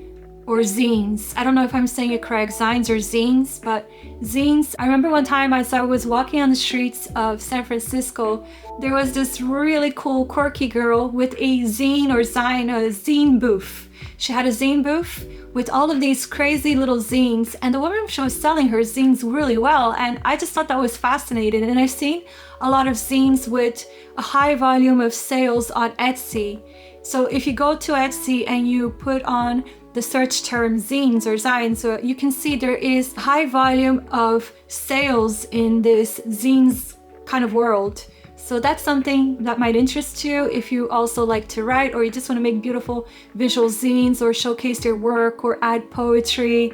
or zines. I don't know if I'm saying it correct, zines or zines, but zines. I remember one time as I was walking on the streets of San Francisco, there was this really cool, quirky girl with a zine or zine, a zine booth. She had a zine booth with all of these crazy little zines, and the woman she was selling her zines really well, and I just thought that was fascinating. And I've seen a lot of zines with a high volume of sales on Etsy. So if you go to Etsy and you put on the search term zines or zines, so you can see there is high volume of sales in this zines kind of world. So that's something that might interest you if you also like to write, or you just want to make beautiful visual zines or showcase your work or add poetry,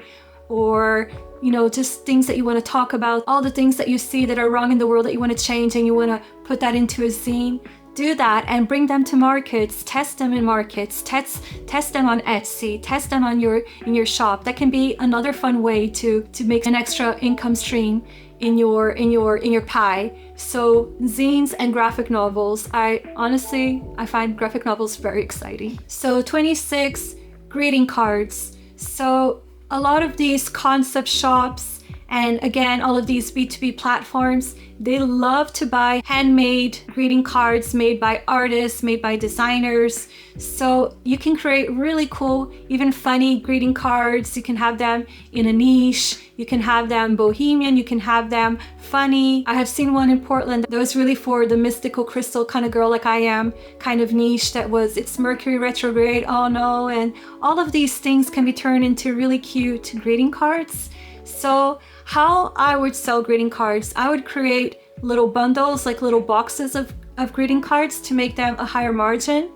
or just things that you want to talk about, all the things that you see that are wrong in the world that you want to change and you want to put that into a zine. Do that and bring them to markets, test them in markets, test them on Etsy, test them in your shop. That can be another fun way to make an extra income stream in your pie. So zines and graphic novels, I find graphic novels very exciting. So 26, greeting cards. So a lot of these concept shops And again, all of these B2B platforms, they love to buy handmade greeting cards made by artists, made by designers. So you can create really cool, even funny greeting cards. You can have them in a niche. You can have them bohemian. You can have them funny. I have seen one in Portland that was really for the mystical crystal kind of girl like I am, kind of niche that was, it's Mercury retrograde, oh no. And all of these things can be turned into really cute greeting cards. So how I would sell greeting cards, I would create little bundles, like little boxes of greeting cards to make them a higher margin.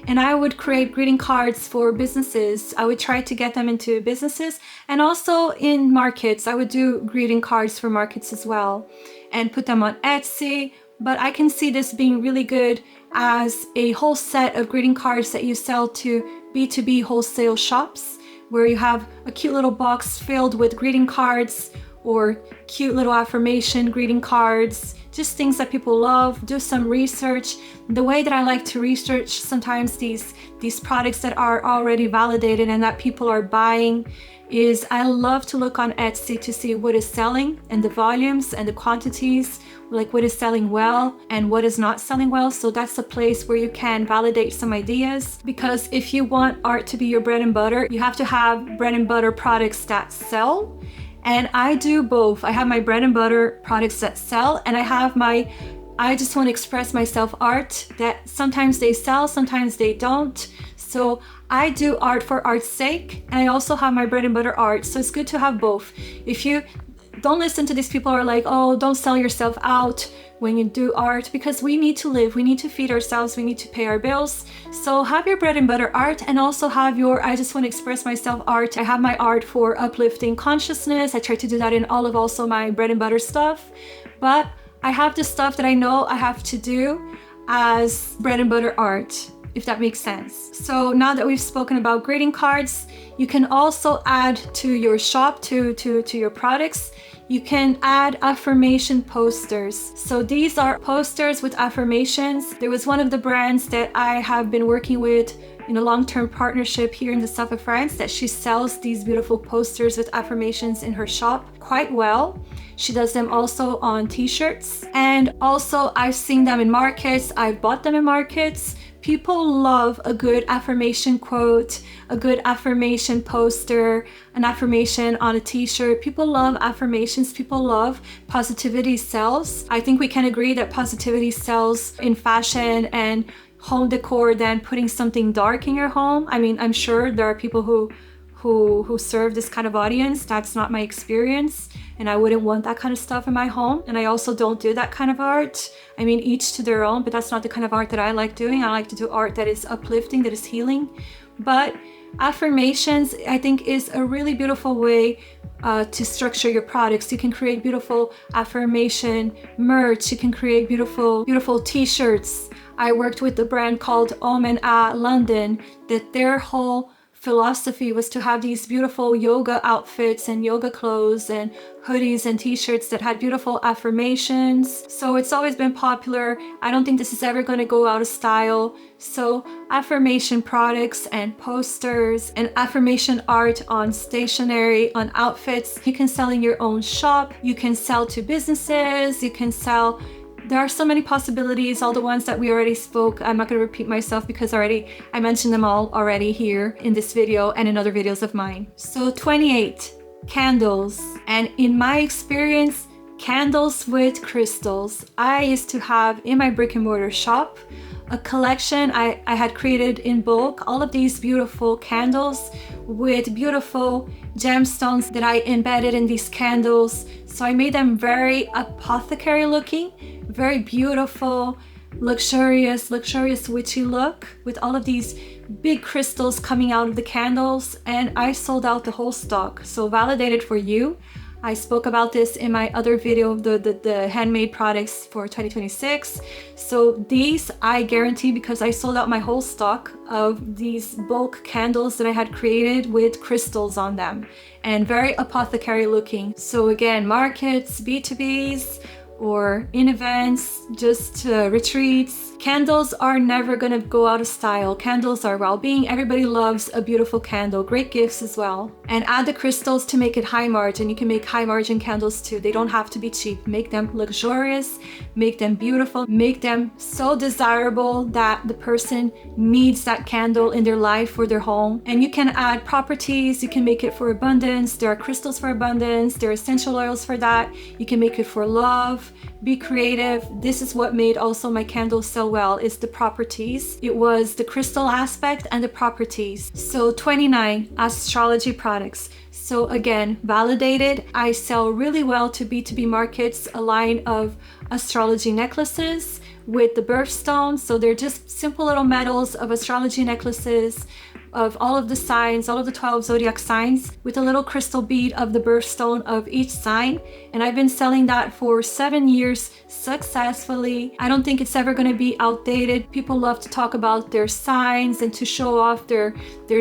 And I would create greeting cards for businesses. I would try to get them into businesses, and also in markets. I would do greeting cards for markets as well and put them on Etsy. But I can see this being really good as a whole set of greeting cards that you sell to B2B wholesale shops, where you have a cute little box filled with greeting cards or cute little affirmation greeting cards, just things that people love. Do some research. The way that I like to research sometimes these products that are already validated and that people are buying is I love to look on Etsy to see what is selling and the volumes and the quantities, like what is selling well and what is not selling well. So that's a place where you can validate some ideas, because if you want art to be your bread and butter, you have to have bread and butter products that sell. And I do both. I have my bread and butter products that sell, and I have my I just want to express myself art that sometimes they sell, sometimes they don't. So I do art for art's sake, and I also have my bread and butter art. So it's good to have both. If you don't listen to these people who are like, oh, don't sell yourself out when you do art, because we need to live, we need to feed ourselves, we need to pay our bills. So have your bread and butter art, and also have your I just want to express myself art. I have my art for uplifting consciousness. I try to do that in all of also my bread and butter stuff. But I have the stuff that I know I have to do as bread and butter art, if that makes sense. So now that we've spoken about greeting cards, you can also add to your shop, to your products, you can add affirmation posters. So these are posters with affirmations. There was one of the brands that I have been working with in a long-term partnership here in the south of France, that she sells these beautiful posters with affirmations in her shop quite well. She does them also on t-shirts, and also I've seen them in markets. I've bought them in markets. People love a good affirmation quote, a good affirmation poster, an affirmation on a t-shirt. People love affirmations. People love positivity sells. I think we can agree that positivity sells in fashion and home decor than putting something dark in your home. I mean, I'm sure there are people who serve this kind of audience. That's not my experience, and I wouldn't want that kind of stuff in my home. And I also don't do that kind of art. I mean, each to their own, but that's not the kind of art that I like doing. I like to do art that is uplifting, that is healing. But affirmations, I think, is a really beautiful way to structure your products. You can create beautiful affirmation merch. You can create beautiful t-shirts. I worked with a brand called Omen A London, that their whole philosophy was to have these beautiful yoga outfits and yoga clothes and hoodies and t-shirts that had beautiful affirmations. So it's always been popular. I don't think this is ever going to go out of style. So affirmation products and posters and affirmation art on stationery, on outfits, you can sell in your own shop. You can sell to businesses. You can sell. There are so many possibilities, all the ones that we already spoke. I'm not going to repeat myself because I mentioned them all already here in this video and in other videos of mine. So 28, candles. And in my experience, candles with crystals. I used to have in my brick and mortar shop a collection I had created in bulk, all of these beautiful candles with beautiful gemstones that I embedded in these candles. So I made them very apothecary looking, very beautiful, luxurious witchy look, with all of these big crystals coming out of the candles. And I sold out the whole stock. So validated for you. I spoke about this in my other video of the handmade products for 2026. So these I guarantee, because I sold out my whole stock of these bulk candles that I had created with crystals on them and very apothecary looking. So again, markets, B2Bs, or in events, just retreats. Candles are never gonna go out of style. Candles are well-being. Everybody loves a beautiful candle. Great gifts as well. And add the crystals to make it high margin. You can make high margin candles too. They don't have to be cheap. Make them luxurious, make them beautiful, make them so desirable that the person needs that candle in their life for their home. And you can add properties. You can make it for abundance. There are crystals for abundance. There are essential oils for that. You can make it for love. Be creative. This is what made also my candles sell well, is the properties. It was the crystal aspect and the properties. So 29 astrology products. So again, validated. I sell really well to B2B markets, a line of astrology necklaces with the birthstone. So they're just simple little medals of astrology necklaces of all of the signs, all of the 12 zodiac signs, with a little crystal bead of the birthstone of each sign. And I've been selling that for 7 years successfully. I don't think it's ever going to be outdated. People love to talk about their signs and to show off their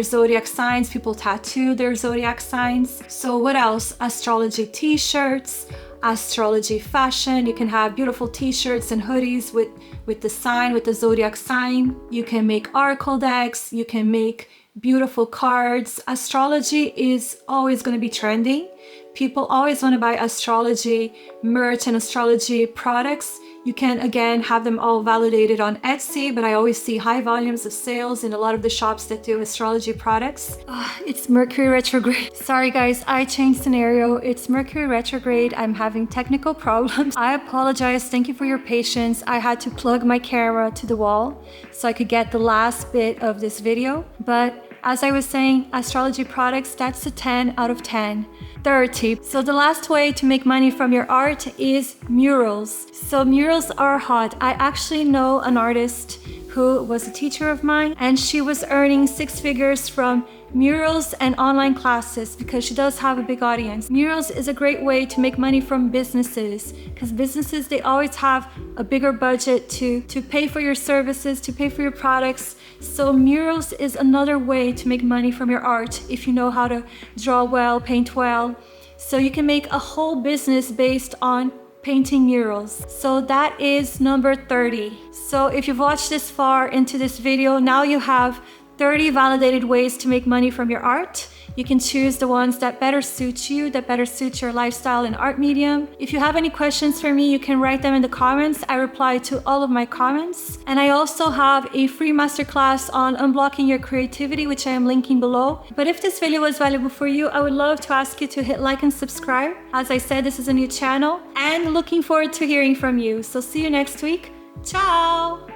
zodiac signs. People tattoo their zodiac signs. So what else? Astrology t-shirts, astrology fashion. You can have beautiful t-shirts and hoodies with the sign, with the zodiac sign. You can make oracle decks. You can make beautiful cards. Astrology is always going to be trending. People always want to buy astrology merch and astrology products. You can again have them all validated on Etsy, but I always see high volumes of sales in a lot of the shops that do astrology products. It's Mercury retrograde. Sorry guys, I changed scenario. It's Mercury retrograde. I'm having technical problems. I apologize. Thank you for your patience. I had to plug my camera to the wall so I could get the last bit of this video. But as I was saying, astrology products, that's a 10 out of 10. 30. So the last way to make money from your art is murals. So murals are hot. I actually know an artist who was a teacher of mine, and she was earning 6 figures from murals and online classes because she does have a big audience. Murals is a great way to make money from businesses, because businesses, they always have a bigger budget to pay for your services, to pay for your products. So murals is another way to make money from your art if you know how to draw well, paint well. So you can make a whole business based on painting murals. So that is number 30. So if you've watched this far into this video, now you have 30 validated ways to make money from your art. You can choose the ones that better suit you, that better suit your lifestyle and art medium. If you have any questions for me, you can write them in the comments. I reply to all of my comments. And I also have a free masterclass on unblocking your creativity, which I am linking below. But if this video was valuable for you, I would love to ask you to hit like and subscribe. As I said, this is a new channel, and looking forward to hearing from you. So see you next week. Ciao!